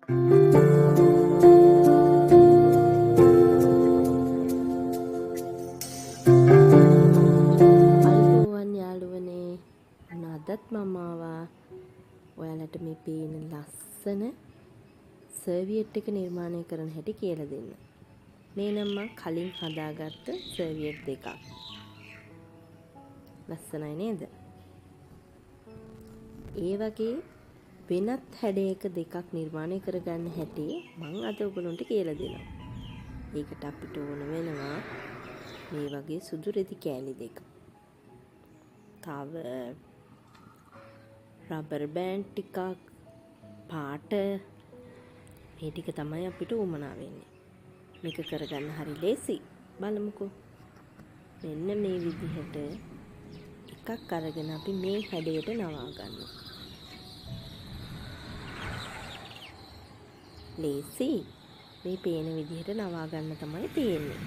අයිබෝවන් යාළුවනේ අදත් මම ආවා ඔයාලට මේ පේන ලස්සන සර්වියට් එක නිර්මාණය කරන හැටි කියලා දෙන්න. මේ නම් මම කලින් හදාගත්ත සර්වියට් දෙකක්. ලස්සනයි නේද? ඒ වගේ වෙනත් හැඩයක දෙකක් නිර්මාණය කරගන්න හැටි මම අද ඔයගොල්ලන්ට කියලා දෙනවා. ඒකට අපිට ඕන වෙනවා මේ වගේ සුදු රෙදි කෑලි දෙක. තව රබර් බෑන්ඩ් ටිකක්, පාට, මේ ටික තමයි අපිට උවමනා වෙන්නේ. මේක කරගන්න හරි ලේසි. බලමුකෝ. මෙන්න මේ විදිහට එකක් අරගෙන අපි මේ හැඩයට නවා ගන්නවා. ලේසි. මේ පේන විදිහට නවා ගන්න තමයි තියෙන්නේ.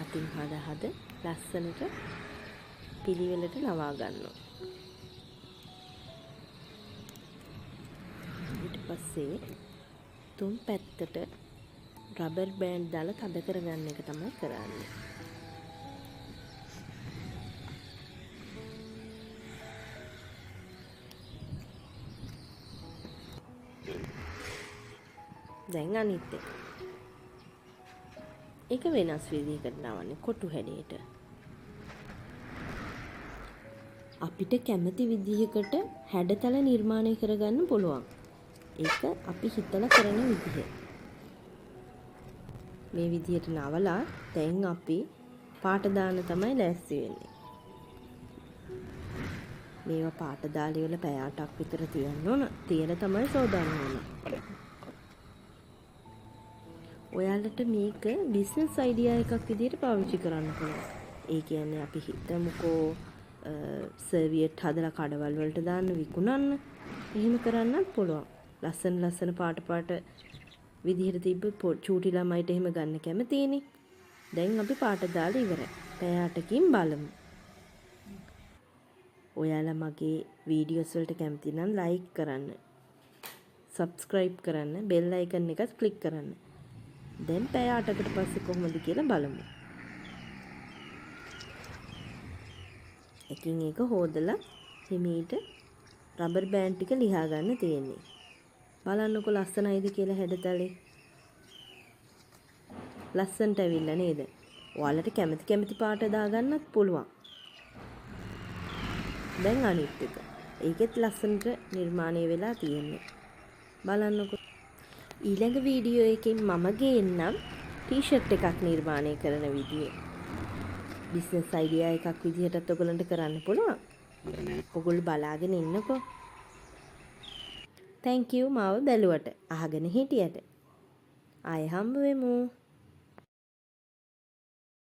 අතින් හද ලස්සනට පිළිවෙලට නවා ගන්නවා. ඊට පස්සේ තුන් පැත්තට රබර් බෑන්ඩ් දාලා තද කරගන්න එක තමයි කරන්නේ. දැන් අනිත් එක. ඒක වෙනස් විදිහකට නවන්නේ කොටු හැඩයට. අපිට කැමති විදිහකට හැඩතල නිර්මාණය කරගන්න පුළුවන්. ඒක අපි හිතලා කරන විදිහ. මේ විදිහට නවලා දැන් අපි පාට දාන්න තමයි ලෑස්ති වෙන්නේ. මේවා පාට දාලි වල පැය 8ක් විතර තියන්න ඕන. තියලා තමයි සෝදාන්න ඕන. ඔයාලට මේක බිස්නස් අයිඩියා එකක් විදිහට පාවිච්චි කරන්න පුළුවන්. ඒ කියන්නේ අපි හිතමුකෝ සර්වියට් හදලා කඩවල් වලට දාන්න විකුණන්න. එහෙම කරන්නත් පුළුවන්. ලස්සන පාට විදිහට තිබ්බ චූටි ළමයිට එහෙම ගන්න කැමතිනේ. දැන් අපි පාට දාලා ඉවරයි. පැය 8කින් බලමු. ඔයාලා මගේ වීඩියෝස් වලට කැමති නම් ලයික් කරන්න. සබ්ස්ක්‍රයිබ් කරන්න. බෙල් අයිකන් එකත් ක්ලික් කරන්න. දැන් පැය 8කට පස්සේ කොහොමද කියලා බලමු. එකින් එක හොදලා හිමීට රබර් බෑන්ඩ් ටික ලියා ගන්න තියෙන්නේ. බලන්නකො ලස්සනයිද කියලා හැඩතලේ. ලස්සනට ඇවිල්ලා නේද? ඔයාලට කැමති පාට දාගන්නත් පුළුවන්. දැන් අනිත් එක. ඒකෙත් ලස්සනට නිර්මාණය වෙලා තියෙන්නේ. බලන්නකො. ඊළඟ වීඩියෝ එකකින් මම ගේන්නම් ටී-ෂර්ට් එකක් නිර්මාණය කරන විදිය. බිස්නස් අයිඩියා එකක් විදිහටත් ඔයගලන්ට කරන්න පුළුවන්. ඔයගොල්ලෝ බලාගෙන ඉන්නකෝ. thank you මාව බැලුවට අහගෙන හිටියට. ආයෙ හම්බ වෙමු.